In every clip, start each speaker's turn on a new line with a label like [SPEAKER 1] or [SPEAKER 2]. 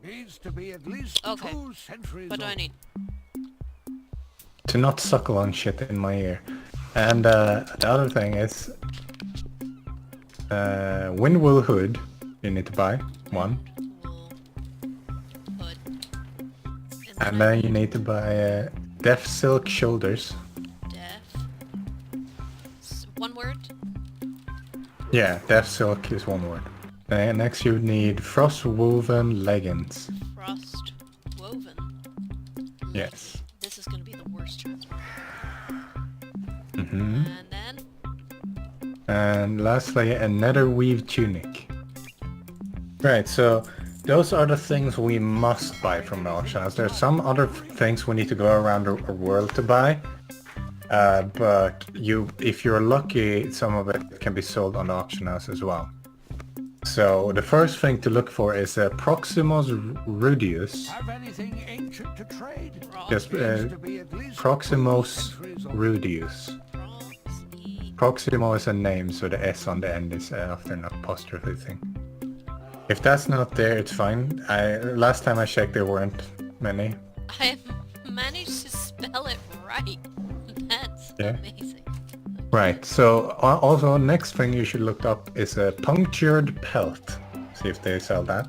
[SPEAKER 1] Needs to be at least
[SPEAKER 2] Okay.
[SPEAKER 1] 2 centuries
[SPEAKER 2] What do I
[SPEAKER 1] old.
[SPEAKER 2] need?
[SPEAKER 3] To not suckle on shit in my ear. And the other thing is windwool hood you need to buy, one.
[SPEAKER 2] Wool. Hood.
[SPEAKER 3] And then you need to buy deaf silk shoulders.
[SPEAKER 2] Deaf. One word?
[SPEAKER 3] Yeah, deaf silk is one word. Next you need frost woven leggings.
[SPEAKER 2] Frost. Woven.
[SPEAKER 3] Yes.
[SPEAKER 2] This is gonna be the worst transport.
[SPEAKER 3] Mm-hmm.
[SPEAKER 2] And then?
[SPEAKER 3] And lastly, a nether weave tunic. Right, so those are the things we must buy from the auction house. There's some other things we need to go around the world to buy. But if you're lucky, some of it can be sold on the auction house as well. So the first thing to look for is Proximus rudeus.
[SPEAKER 1] Have anything ancient to trade?
[SPEAKER 3] Yes,
[SPEAKER 1] Needs to be at least 2
[SPEAKER 3] Proximus
[SPEAKER 1] centuries old.
[SPEAKER 3] rudeus. Proximo is a name, so the S on the end is after an apostrophe thing. If that's not there, it's fine. Last time I checked, there weren't many.
[SPEAKER 2] I have managed to spell it right. That's amazing.
[SPEAKER 3] Right, so also next thing you should look up is a punctured pelt. See if they sell that.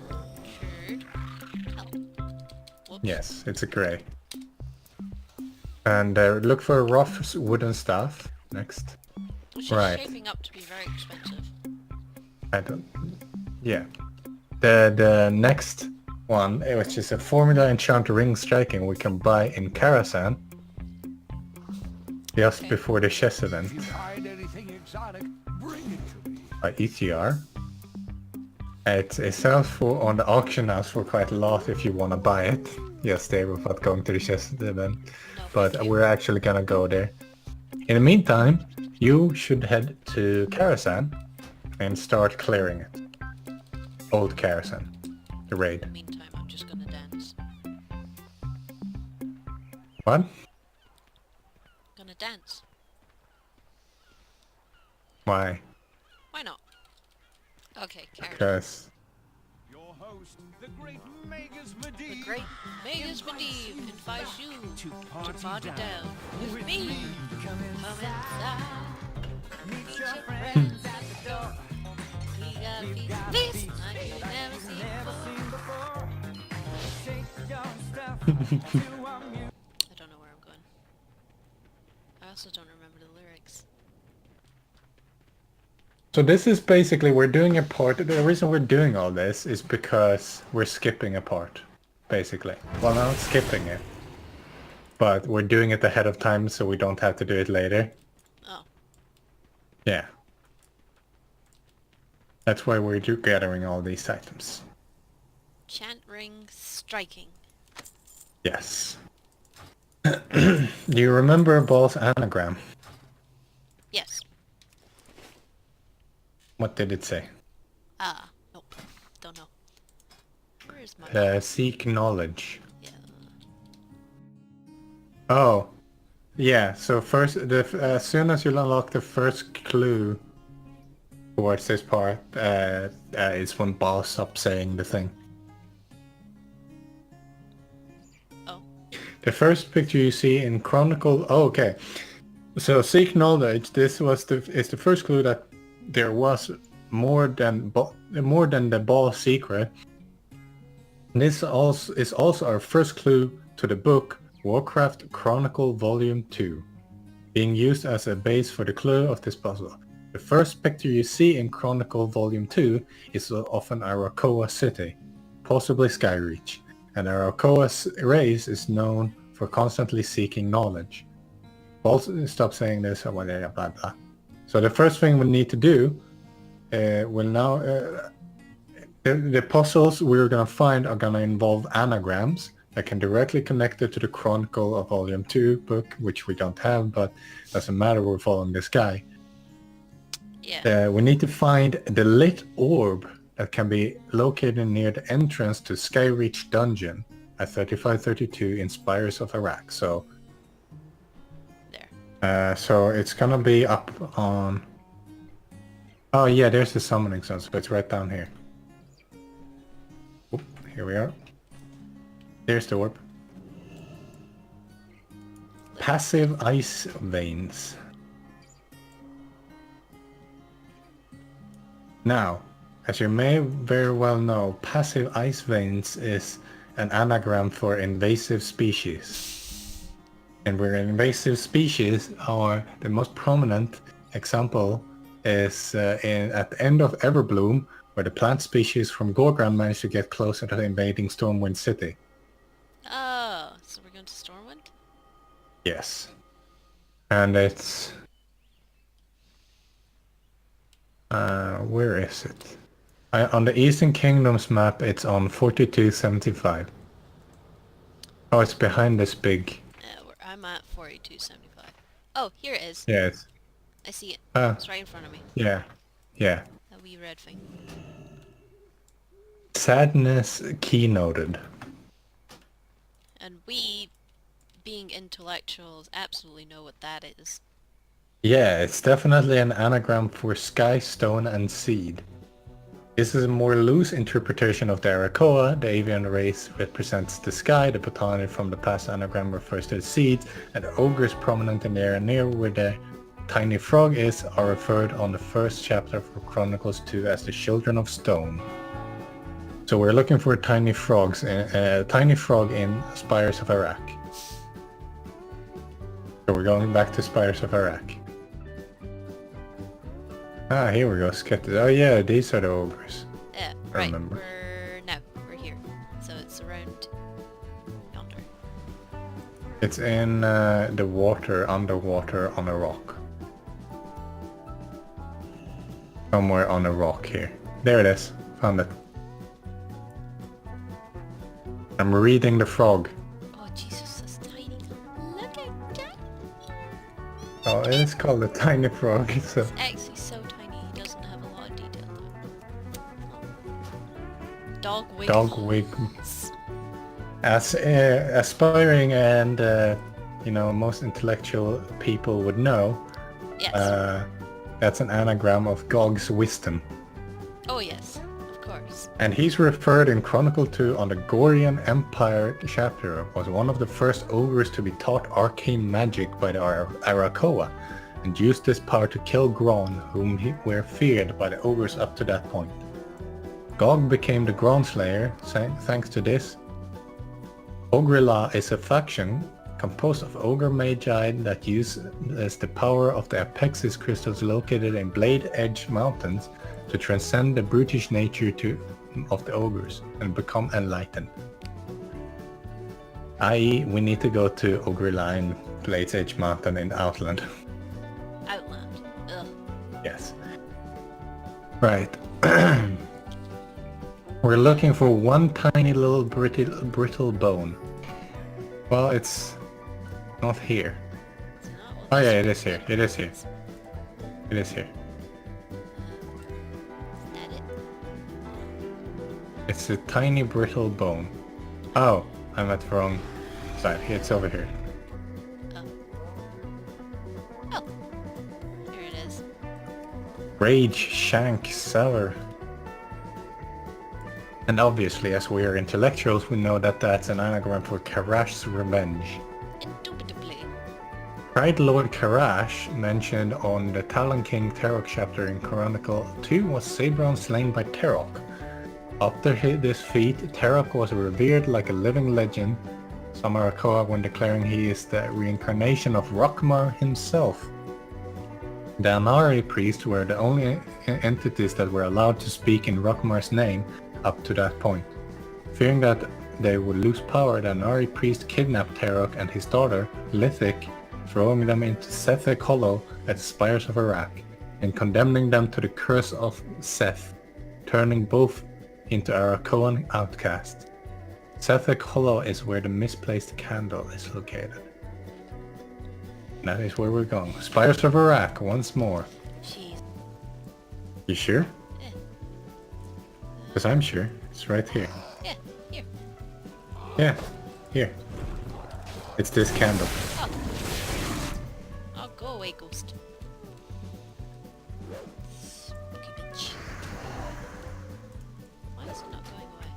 [SPEAKER 2] Punctured pelt. Whoops.
[SPEAKER 3] Yes, it's a grey. And look for a rough wooden staff next.
[SPEAKER 2] Which
[SPEAKER 3] Right.
[SPEAKER 2] is shaping up to be very expensive.
[SPEAKER 3] I don't... Yeah. The next one, which is a formula enchant ring striking we can buy in Karazhan. Just before the chess event.
[SPEAKER 1] If you find anything exotic, bring it to me.
[SPEAKER 3] By ETR. It sells for on the auction house for quite a lot if you want to buy it. Just there without going to the chess event. But we're actually gonna go there. In the meantime, you should head to Karazhan and start clearing it. Old Karazhan. The raid.
[SPEAKER 2] In the meantime, I'm just gonna dance.
[SPEAKER 3] What?
[SPEAKER 2] Gonna dance.
[SPEAKER 3] Why?
[SPEAKER 2] Why not? Okay, character.
[SPEAKER 3] Because...
[SPEAKER 1] Your host, the great Magus
[SPEAKER 2] The great Magus Medivh invites you to party down with me. Come inside. Meet your friends at the door. We got a feast like you've never seen before. I don't know where I'm going. I also don't remember the lyrics.
[SPEAKER 3] So this is basically, we're doing a part. The reason we're doing all this is because we're skipping a part, basically. Well, not skipping it, but we're doing it ahead of time so we don't have to do it later.
[SPEAKER 2] Oh.
[SPEAKER 3] Yeah. That's why we're gathering all these items.
[SPEAKER 2] Chant ring striking.
[SPEAKER 3] Yes. Do you remember Ball's anagram?
[SPEAKER 2] Yes.
[SPEAKER 3] What did it say?
[SPEAKER 2] Nope. Don't know. Where's my...
[SPEAKER 3] Seek knowledge.
[SPEAKER 2] Yeah.
[SPEAKER 3] Oh. Yeah, so first, as soon as you unlock the first clue towards this part, is when Ball stops saying the thing.
[SPEAKER 2] Oh.
[SPEAKER 3] The first picture you see in Chronicle... Oh, okay. So seek knowledge, this was is the first clue that there was more than the Ball secret. This also is also our first clue to the book Warcraft Chronicle Volume 2, being used as a base for the clue of this puzzle. The first picture you see in Chronicle Volume 2 is of an Arakoa city, possibly Skyreach, and Arakoa's race is known for constantly seeking knowledge. Ball stop saying this, blah blah blah. So the first thing we need to do will now... the puzzles we're going to find are going to involve anagrams that can directly connect it to the Chronicle of Volume 2 book, which we don't have, but doesn't matter, we're following this guy.
[SPEAKER 2] Yeah.
[SPEAKER 3] We need to find the lit orb that can be located near the entrance to Skyreach Dungeon at 3532 in Spires of Iraq. So... so it's gonna be up on... Oh yeah, there's the summoning zone, so it's right down here. Oop, here we are. There's the orb. Passive ice veins. Now, as you may very well know, passive ice veins is an anagram for invasive species. And where invasive species are the most prominent example is at the end of Everbloom, where the plant species from Gorgrand managed to get closer to the invading Stormwind City.
[SPEAKER 2] Oh, so we're going to Stormwind?
[SPEAKER 3] Yes. And it's... where is it? On the Eastern Kingdoms map, it's on 4275. Oh, it's behind this big...
[SPEAKER 2] Where I'm at 4275. Oh, here it is.
[SPEAKER 3] Yes.
[SPEAKER 2] I see it. It's right in front of me.
[SPEAKER 3] Yeah. Yeah.
[SPEAKER 2] That wee red thing.
[SPEAKER 3] Sadness keynoted.
[SPEAKER 2] And we, being intellectuals, absolutely know what that is.
[SPEAKER 3] Yeah, it's definitely an anagram for sky, stone, and seed. This is a more loose interpretation of the Arakoa. The avian race represents the sky, the botanid from the past anagram refers to the seeds, and the ogres prominent in the area near where the tiny frog is are referred on the first chapter of Chronicles 2 as the Children of Stone. So we're looking for tiny frogs, a tiny frog in Spires of Iraq. So we're going back to Spires of Iraq. Ah, here we go. Oh yeah, these are the ogres.
[SPEAKER 2] Yeah,
[SPEAKER 3] I
[SPEAKER 2] right.
[SPEAKER 3] remember.
[SPEAKER 2] We're here. So it's around yonder.
[SPEAKER 3] It's in the water, underwater, on a rock. Somewhere on a rock here. There it is. Found it. I'm reading the frog.
[SPEAKER 2] Oh Jesus, that's tiny. Look at that.
[SPEAKER 3] Oh, it's called a tiny frog. So.
[SPEAKER 2] It's actually so tiny, he doesn't have a lot of detail though. Dogwig.
[SPEAKER 3] Dogwig. As aspiring and most intellectual people would know,
[SPEAKER 2] Yes.
[SPEAKER 3] that's an anagram of Gog's wisdom.
[SPEAKER 2] Oh yes, of course.
[SPEAKER 3] And he's referred in Chronicle 2 on the Gorian Empire chapter, was one of the first ogres to be taught arcane magic by the Arakoa, and used this power to kill Gron, whom were feared by the ogres up to that point. Gog became the Gron Slayer thanks to this. Ogrila is a faction composed of ogre magi that use the power of the Apexis crystals located in Blade Edge Mountains to transcend the brutish nature of the ogres and become enlightened. I.e., we need to go to Ogrila in Blade Edge Mountain in Outland.
[SPEAKER 2] Outland. Ugh.
[SPEAKER 3] Yes. Right. We're looking for one tiny little brittle bone. Well, it's not here.
[SPEAKER 2] It's not what
[SPEAKER 3] Oh
[SPEAKER 2] this
[SPEAKER 3] yeah, it is here. It is here. It is here.
[SPEAKER 2] Is that it?
[SPEAKER 3] It's a tiny brittle bone. Oh, I'm at the wrong side. It's over here.
[SPEAKER 2] Oh. Here it is.
[SPEAKER 3] Rage, Shank, Sever. And obviously, as we are intellectuals, we know that that's an anagram for Karash's revenge.
[SPEAKER 2] Indubitably.
[SPEAKER 3] Pride Lord Karash, mentioned on the Talon King Tarok chapter in Chronicle 2, was Sabron slain by Tarok. After this feat, Tarok was revered like a living legend, some Arakoa when declaring he is the reincarnation of Rockmar himself. The Anari priests were the only entities that were allowed to speak in Rockmar's name up to that point. Fearing that they would lose power, the Anari priest kidnapped Tarok and his daughter, Lithic, throwing them into Sethek Hollow at the Spires of Iraq, and condemning them to the curse of Seth, turning both into Arakoan outcasts. Sethek Hollow is where the misplaced candle is located. That is where we're going. Spires of Iraq once more.
[SPEAKER 2] Jeez.
[SPEAKER 3] You sure?
[SPEAKER 2] Yeah.
[SPEAKER 3] Because I'm sure. It's right here.
[SPEAKER 2] Yeah, here.
[SPEAKER 3] Yeah, here. It's this candle.
[SPEAKER 2] Oh. Oh, go away, ghost. Spooky bitch. Why is it not going away?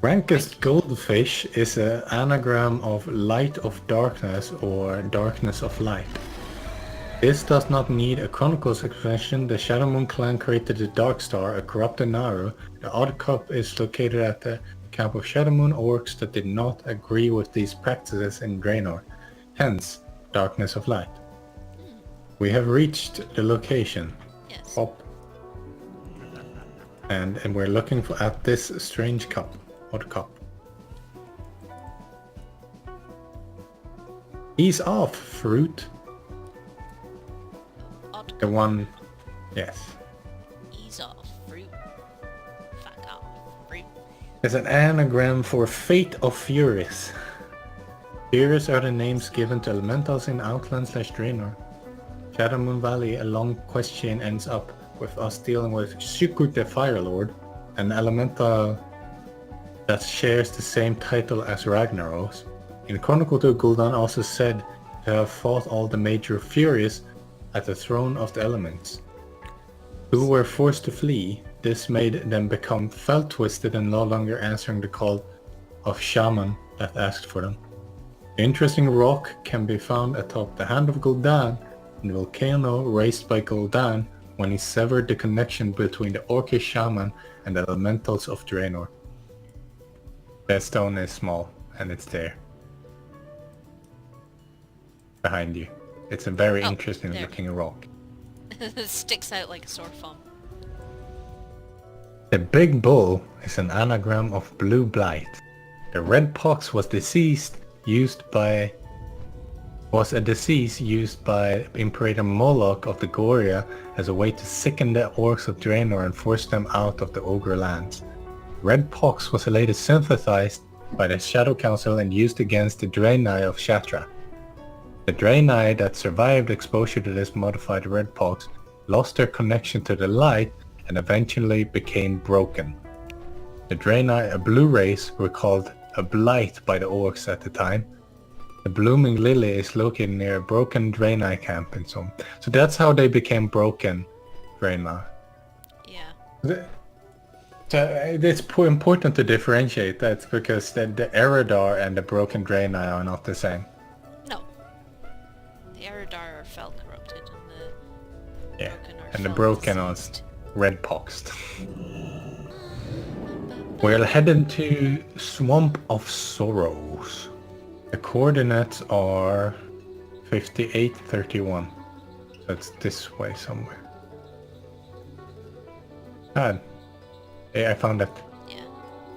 [SPEAKER 3] Rankest goldfish is an anagram of light of darkness or darkness of light. This does not need a Chronicles expansion. The Shadow Moon clan created the Dark Star, a corrupted Naru. The Odd Cup is located at the camp of Shadow Moon orcs that did not agree with these practices in Draenor. Hence, darkness of light. We have reached the location.
[SPEAKER 2] Yes.
[SPEAKER 3] Up. And we're looking at this strange cup. Odd cup. Ease off, fruit.
[SPEAKER 2] Odd
[SPEAKER 3] The one... Yes.
[SPEAKER 2] Ease off, fruit. Fuck off, fruit.
[SPEAKER 3] It's an anagram for Fate of Furies. Furies are the names given to elementals in Outland/Draenor. Shadow Moon Valley along quest chain ends up with us dealing with Shukut the Fire Lord, an elemental that shares the same title as Ragnaros. In Chronicle 2, Gul'dan also said to have fought all the major Furies at the Throne of the Elements, who were forced to flee. This made them become felt-twisted and no longer answering the call of shaman that asked for them. The interesting rock can be found atop the Hand of Gul'dan, the volcano raised by Gul'dan when he severed the connection between the Orcish shaman and the elementals of Draenor. That stone is small, and it's there. Behind you. It's a very interesting looking rock.
[SPEAKER 2] It sticks out like a sore thumb.
[SPEAKER 3] The big bull is an anagram of blue blight. The red pox was a disease used by Imperator Moloch of the Goria as a way to sicken the orcs of Draenor and force them out of the ogre lands. Red pox was later synthesized by the Shadow Council and used against the Draenei of Shatra. The Draenei that survived exposure to this modified red pox lost their connection to the light and eventually became broken. The Draenei, a blue race, were called a blight by the orcs at the time. The Blooming Lily is located near a broken Draenei camp in some. So that's how they became broken Draenei.
[SPEAKER 2] Yeah.
[SPEAKER 3] So it's important to differentiate that because the Eredar and the broken Draenei are not the same.
[SPEAKER 2] No. The Eredar are felt corrupted and
[SPEAKER 3] Yeah,
[SPEAKER 2] broken are
[SPEAKER 3] and the
[SPEAKER 2] felt
[SPEAKER 3] broken are
[SPEAKER 2] diseased.
[SPEAKER 3] red poxed. We're headed to Swamp of Sorrows. The coordinates are 5831. So it's this way somewhere. Ah, yeah, I found it.
[SPEAKER 2] Yeah,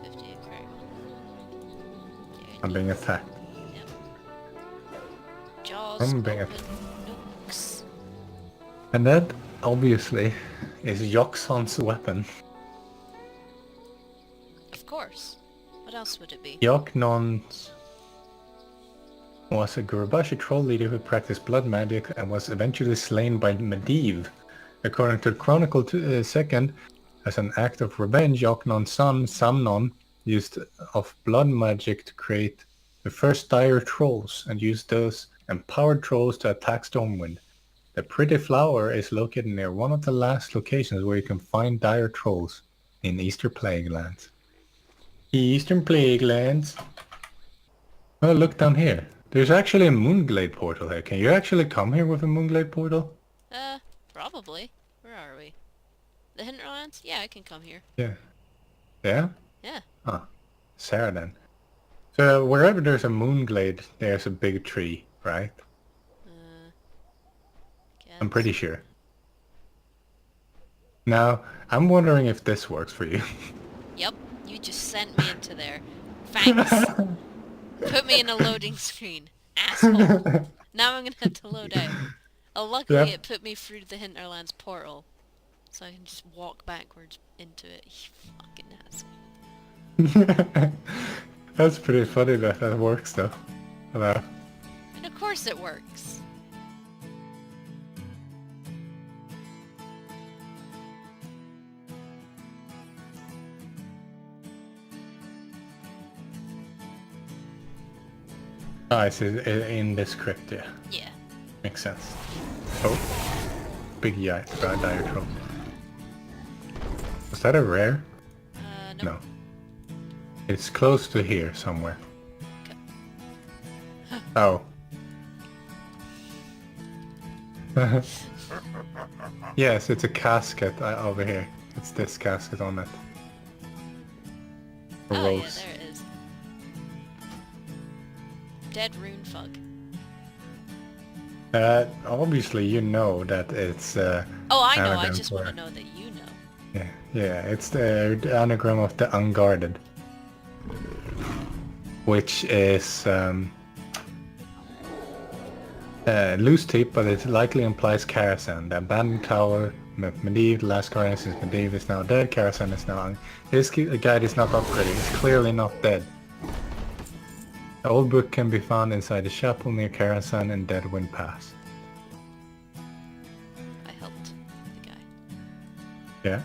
[SPEAKER 2] 58 correct.
[SPEAKER 3] I'm being attacked.
[SPEAKER 2] Yep. Jaws
[SPEAKER 3] I'm
[SPEAKER 2] open,
[SPEAKER 3] being
[SPEAKER 2] nukes.
[SPEAKER 3] And that, obviously, is Yoxon's weapon.
[SPEAKER 2] Of course. What else would it be?
[SPEAKER 3] Yoknon was a Gurubashi troll leader who practiced blood magic and was eventually slain by Medivh. According to the Chronicle 2nd, as an act of revenge, Yoknon's son, Samnon, used of blood magic to create the first dire trolls and used those empowered trolls to attack Stormwind. The Pretty Flower is located near one of the last locations where you can find dire trolls in Eastern Plague Lands. Eastern Plague Lands. Oh, look down here. There's actually a Moonglade portal here. Can you actually come here with a Moonglade portal?
[SPEAKER 2] Probably. Where are we? The Hinterlands? Yeah, I can come here.
[SPEAKER 3] Yeah. Yeah?
[SPEAKER 2] Yeah.
[SPEAKER 3] Oh, Sarah then. So wherever there's a Moonglade, there's a big tree, right? I'm
[SPEAKER 2] Guess.
[SPEAKER 3] pretty sure. Now, I'm wondering if this works for you.
[SPEAKER 2] Yep, you just sent me into there. Thanks. Put me in a loading screen. Asshole. Now I'm gonna have to load out. Oh, luckily
[SPEAKER 3] Yep.
[SPEAKER 2] it put me through the Hinterlands portal. So I can just walk backwards into it. You fucking asshole.
[SPEAKER 3] That's pretty funny that that works though. Hello.
[SPEAKER 2] And of course it works.
[SPEAKER 3] Oh, it's in this crypt, yeah.
[SPEAKER 2] Yeah.
[SPEAKER 3] Makes sense. Oh. Big dire troll. Was that a rare?
[SPEAKER 2] No.
[SPEAKER 3] No. It's close to here somewhere. Oh. Yes, it's a casket over here. It's this casket on it. A
[SPEAKER 2] Oh yeah,
[SPEAKER 3] rose.
[SPEAKER 2] there it is. Dead rune fug.
[SPEAKER 3] Obviously you know that it's
[SPEAKER 2] Oh, I know. I
[SPEAKER 3] anagram
[SPEAKER 2] just
[SPEAKER 3] for-
[SPEAKER 2] want to know that you know.
[SPEAKER 3] Yeah, it's the anagram of the unguarded. Which is loose tip, but it likely implies Karazhan. The abandoned tower, Medivh, the last guardian since Medivh is now dead, Karazhan is now his guide is not upgraded, it's clearly not dead. The old book can be found inside the chapel near Karazhan and Deadwind Pass.
[SPEAKER 2] I helped the guy.
[SPEAKER 3] Yeah?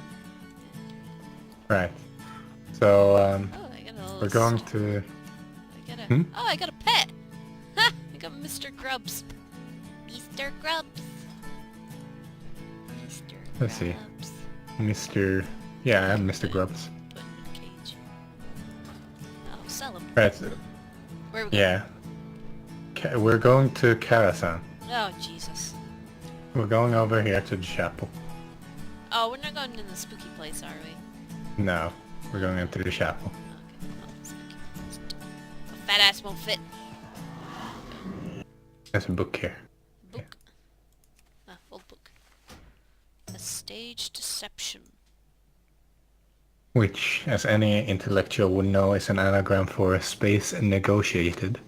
[SPEAKER 3] Right. So,
[SPEAKER 2] Oh, I got a little
[SPEAKER 3] we're going
[SPEAKER 2] st-
[SPEAKER 3] to...
[SPEAKER 2] I got a...
[SPEAKER 3] Hmm?
[SPEAKER 2] Oh, I got a pet! Ha! I got Mr. Grubs. Mr. Grubs. Mr.
[SPEAKER 3] Let's see.
[SPEAKER 2] Grubs.
[SPEAKER 3] Mr... Yeah, I'm Mr. Grubbs.
[SPEAKER 2] Put him in a cage. I'll sell him.
[SPEAKER 3] Right.
[SPEAKER 2] Where are we going?
[SPEAKER 3] Yeah. We're going to Karazhan.
[SPEAKER 2] Oh, Jesus.
[SPEAKER 3] We're going over here to the chapel.
[SPEAKER 2] Oh, we're not going in the spooky place, are we?
[SPEAKER 3] No, we're going into the chapel.
[SPEAKER 2] Okay. Oh, spooky. A fat ass won't fit.
[SPEAKER 3] There's a book here.
[SPEAKER 2] Book. Ah, old book. A stage deception.
[SPEAKER 3] Which, as any intellectual would know, is an anagram for space negotiated.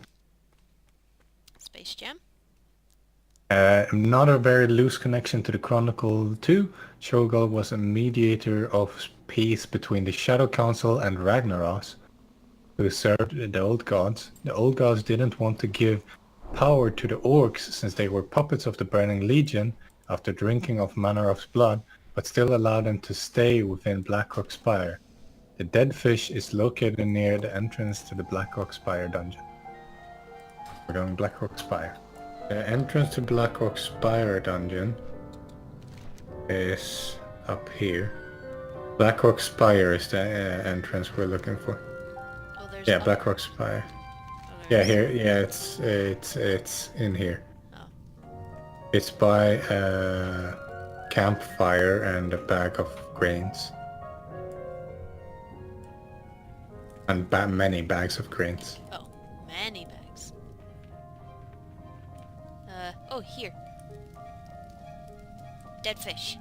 [SPEAKER 2] Space Jam?
[SPEAKER 3] Not a very loose connection to the Chronicle 2. Shogal was a mediator of peace between the Shadow Council and Ragnaros, who served the old gods. The old gods didn't want to give power to the orcs since they were puppets of the Burning Legion after drinking of Manarov's blood, but still allowed them to stay within Blackrock Spire. The dead fish is located near the entrance to the Blackrock Spire dungeon. We're going Blackrock Spire. The entrance to Blackrock Spire dungeon is up here. Blackrock Spire is the entrance we're looking for.
[SPEAKER 2] Oh, there's
[SPEAKER 3] Yeah,
[SPEAKER 2] one.
[SPEAKER 3] Blackrock Spire.
[SPEAKER 2] Oh,
[SPEAKER 3] Yeah,
[SPEAKER 2] there's-
[SPEAKER 3] here. Yeah, it's in here.
[SPEAKER 2] Oh.
[SPEAKER 3] It's by a campfire and a bag of grains. And many bags of grains.
[SPEAKER 2] Oh, many bags. Oh, here. Dead fish.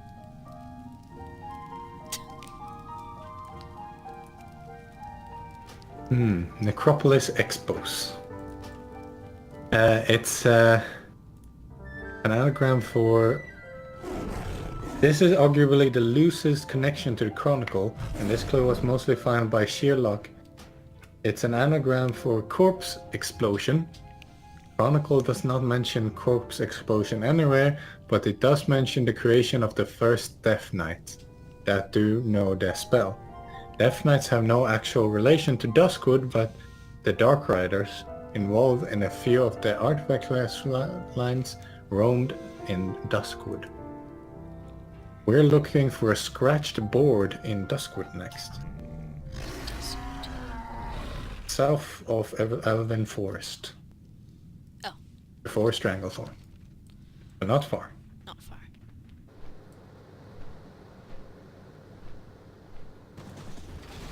[SPEAKER 3] Necropolis Expos. It's an anagram for... This is arguably the loosest connection to the Chronicle, and this clue was mostly found by sheer luck. It's an anagram for corpse explosion. Chronicle does not mention corpse explosion anywhere, but it does mention the creation of the first Death Knights that do know their spell. Death Knights have no actual relation to Duskwood, but the Dark Riders, involved in a few of the artifact lines, roamed in Duskwood. We're looking for a scratched board in Duskwood next. South of Elven Forest.
[SPEAKER 2] Oh,
[SPEAKER 3] Before Stranglethorn. But not far.
[SPEAKER 2] not far.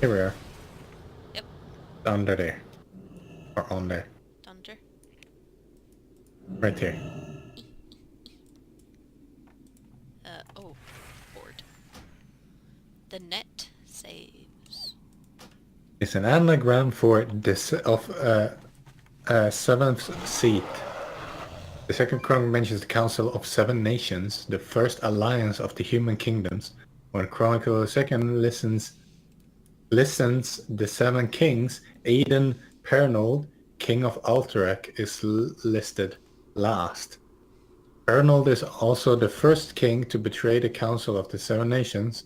[SPEAKER 3] Here we are.
[SPEAKER 2] Yep.
[SPEAKER 3] Under there. Or on there.
[SPEAKER 2] Thunder.
[SPEAKER 3] Right here.
[SPEAKER 2] Oh, board. The net saves.
[SPEAKER 3] It's an anagram for this of seventh seat. The second chronicle mentions the Council of Seven Nations, the first alliance of the human kingdoms. When Chronicle II listens the seven kings, Aiden Pernold, king of Alterac, is listed last. Pernold is also the first king to betray the Council of the Seven Nations,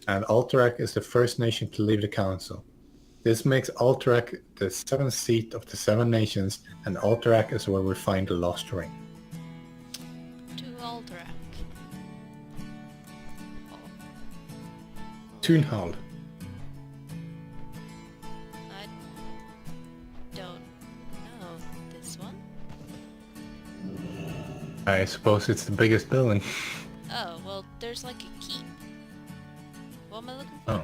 [SPEAKER 3] and Alterac is the first nation to leave the Council. This makes Alterac the seventh seat of the Seven Nations, and Alterac is where we find the Lost Ring.
[SPEAKER 2] To Alderac. Oh,
[SPEAKER 3] Tunhall. I suppose it's the biggest building.
[SPEAKER 2] Oh, well, there's like a key. What am I looking for?
[SPEAKER 3] Oh.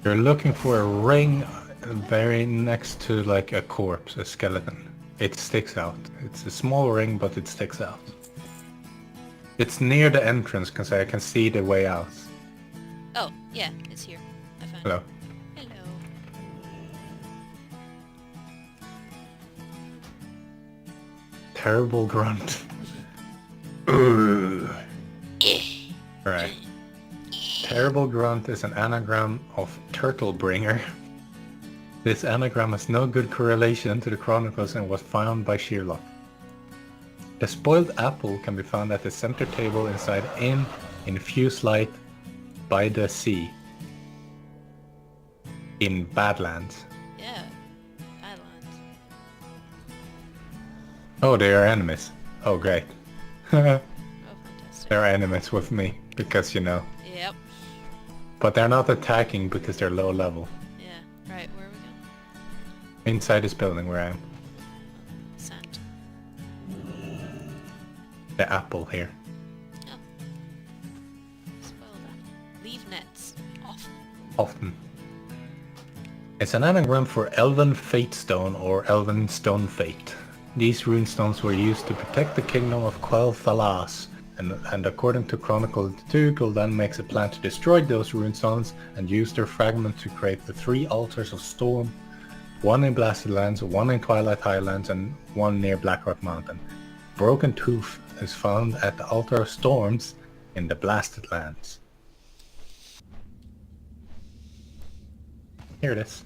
[SPEAKER 3] You're looking for a ring very next to like a corpse, a skeleton. It sticks out. It's a small ring, but it sticks out. It's near the entrance because I can see the way out.
[SPEAKER 2] Oh, yeah, it's here. I found
[SPEAKER 3] Hello.
[SPEAKER 2] it. Hello.
[SPEAKER 3] Terrible grunt. Ugh. Right. Terrible grunt is an anagram of turtle bringer. This anagram has no good correlation to the chronicles and was found by Sherlock. The spoiled apple can be found at the center table inside Inn in Fuse Light by the sea in Badlands.
[SPEAKER 2] Yeah. Islands.
[SPEAKER 3] Oh, they are enemies. Oh, great.
[SPEAKER 2] Oh, fantastic.
[SPEAKER 3] They're enemies with me because, you know.
[SPEAKER 2] Yep.
[SPEAKER 3] But they're not attacking because they're low level.
[SPEAKER 2] Yeah. Right, where are we going?
[SPEAKER 3] Inside this building where I am.
[SPEAKER 2] Sand.
[SPEAKER 3] The apple here.
[SPEAKER 2] Oh. Spoiled apple. Leave nets. Off.
[SPEAKER 3] Often. It's an anagram for Elven Fate Stone or Elven Stone Fate. These rune stones were used to protect the kingdom of Quell Thalas, and according to Chronicle, the Dougal then makes a plan to destroy those rune stones and use their fragments to create the 3 altars of storm, one in Blasted Lands, one in Twilight Highlands, and one near Blackrock Mountain. Broken Tooth is found at the Altar of Storms in the Blasted Lands. Here it is.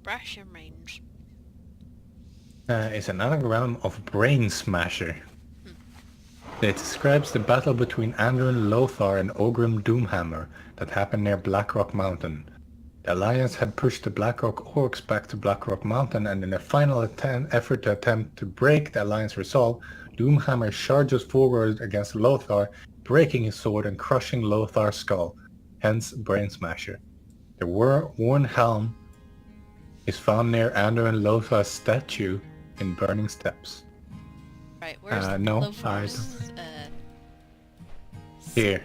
[SPEAKER 2] Brush and range.
[SPEAKER 3] Is an anagram of Brain Smasher. It describes the battle between Anduin Lothar and Ogrim Doomhammer that happened near Blackrock Mountain. The Alliance had pushed the Blackrock Orcs back to Blackrock Mountain, and in a final effort to break the Alliance resolve, Doomhammer charges forward against Lothar, breaking his sword and crushing Lothar's skull, hence Brain Smasher. The worn helm is found near Anduin Lothar's statue in Burning Steps.
[SPEAKER 2] Right, where's the
[SPEAKER 3] no,
[SPEAKER 2] Lothars?
[SPEAKER 3] Here.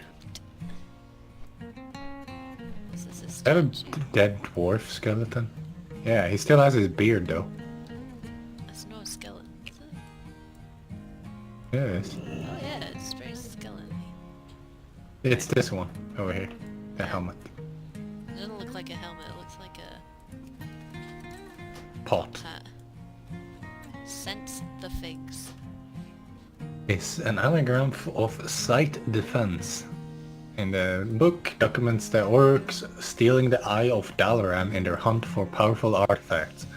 [SPEAKER 2] Is this a
[SPEAKER 3] Is that a
[SPEAKER 2] statue?
[SPEAKER 3] dead dwarf skeleton? Yeah, he still has his beard though.
[SPEAKER 2] That's not a skeleton, is it?
[SPEAKER 3] Yeah, it is.
[SPEAKER 2] Oh yeah, it's very skeleton.
[SPEAKER 3] It's this one over here. The helmet.
[SPEAKER 2] It doesn't look like a helmet, it looks like a
[SPEAKER 3] Pot.
[SPEAKER 2] hat. Sense the figs.
[SPEAKER 3] Is an anagram of sight defense. In the book documents the orcs stealing the eye of Dalaran in their hunt for powerful artifacts.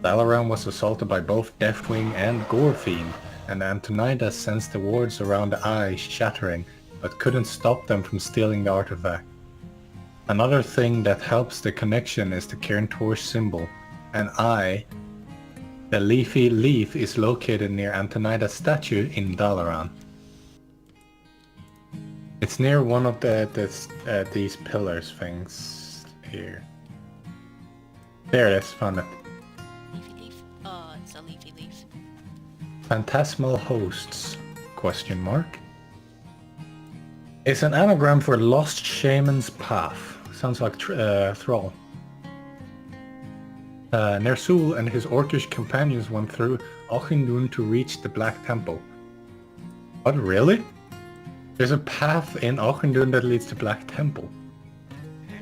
[SPEAKER 3] Dalaran was assaulted by both Deathwing and Gorefiend, and Antonidas sensed the wards around the eye shattering, but couldn't stop them from stealing the artifact. Another thing that helps the connection is the Cairn Torch symbol. An eye, the leafy leaf, is located near Antonida's statue in Dalaran. It's near one of these pillars things here. There it is, found it.
[SPEAKER 2] Leafy leaf? Oh, it's a leafy leaf.
[SPEAKER 3] Phantasmal hosts? Question mark. It's an anagram for Lost Shaman's Path. Sounds like Thrall. Ner'zhul and his orcish companions went through Auchindoun to reach the Black Temple. What, really? There's a path in Auchindoun that leads to Black Temple.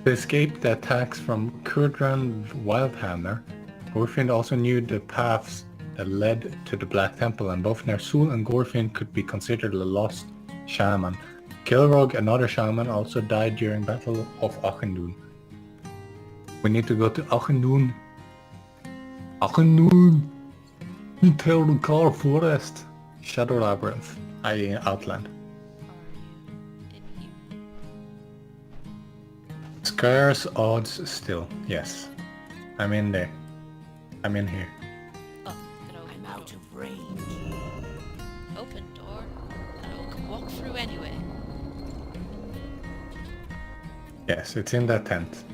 [SPEAKER 3] To escape the attacks from Kurdran Wildhammer, Gorefiend also knew the paths that led to the Black Temple, and both Ner'zhul and Gorefiend could be considered a lost shaman. Kilrog, another shaman, also died during Battle of Auchindoun. We need to go to Auchindoun. Auchindoun! Terrible Forest! Shadow Labyrinth. Outland.
[SPEAKER 2] Are you in here?
[SPEAKER 3] Scarce odds still. Yes. I'm in there. I'm in here.
[SPEAKER 2] Oh, can open I'm out of range. Open door? I can walk through anyway.
[SPEAKER 3] Yes, it's in that tent.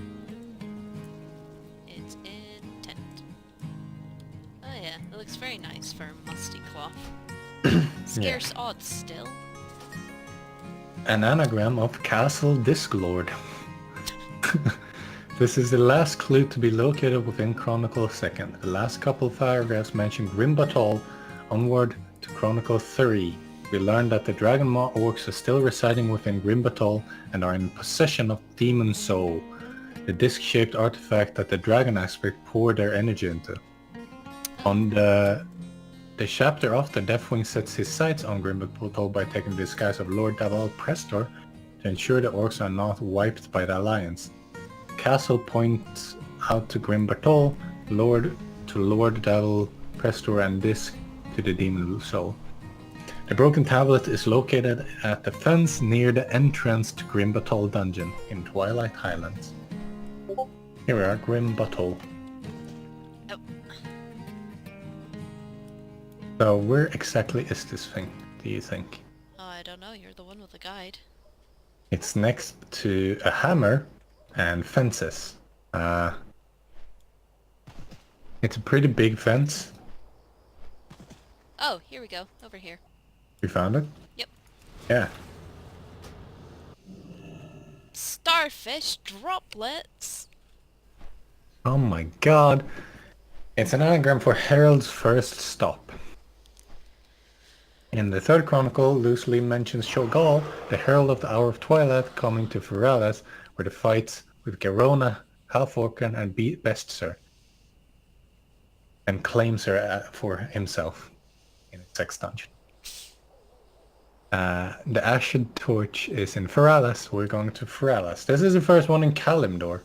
[SPEAKER 2] price for musty cloth. Scarce odds still.
[SPEAKER 3] An anagram of Castle Disclord. This is the last clue to be located within Chronicle 2nd. The last couple of paragraphs mention Grimbatol. Onward to Chronicle 3. We learn that the Dragon Maw orcs are still residing within Grimbatol and are in possession of Demon Soul, the disc-shaped artifact that the Dragon Aspect poured their energy into. On the chapter after, Deathwing sets his sights on Grimbatol by taking the disguise of Lord Daval Prestor to ensure the orcs are not wiped by the Alliance. Castle points out to Grimbatol, Lord Daval Prestor, and Disc to the Demon Soul. The broken tablet is located at the fence near the entrance to Grimbatol Dungeon in Twilight Highlands. Here we are, Grimbatol.
[SPEAKER 2] Oh.
[SPEAKER 3] So where exactly is this thing, do you think?
[SPEAKER 2] Oh, I don't know. You're the one with the guide.
[SPEAKER 3] It's next to a hammer and fences. It's a pretty big fence.
[SPEAKER 2] Oh, here we go. Over here.
[SPEAKER 3] You found it?
[SPEAKER 2] Yep.
[SPEAKER 3] Yeah.
[SPEAKER 2] Starfish droplets.
[SPEAKER 3] Oh my god. It's an anagram for Herald's First Stop. In the third chronicle, loosely mentions Shogal, the Herald of the Hour of Twilight, coming to Feralas, where the fights with Garona, Halforkan, and Bestser, and claims her for himself in its sex dungeon. The Ashen Torch is in Feralas. We're going to Feralas. This is the first one in Kalimdor.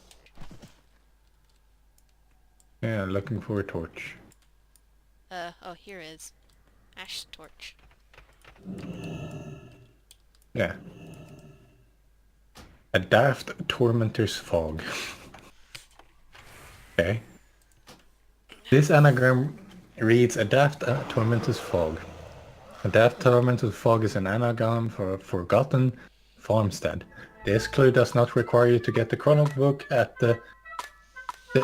[SPEAKER 3] Yeah, looking for a torch.
[SPEAKER 2] Oh, here is. Ash torch.
[SPEAKER 3] Yeah. A Daft Tormentor's Fog. Okay. This anagram reads a Daft Tormentor's Fog. A Daft Tormentor's Fog is an anagram for a forgotten farmstead. This clue does not require you to get the chronicle book at the...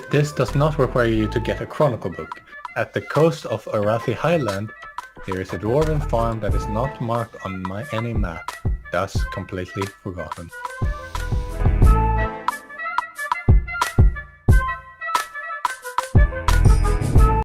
[SPEAKER 3] This does not require you to get a chronicle book. At the coast of Arathi Highland, there is a dwarven farm that is not marked on any map, thus completely forgotten.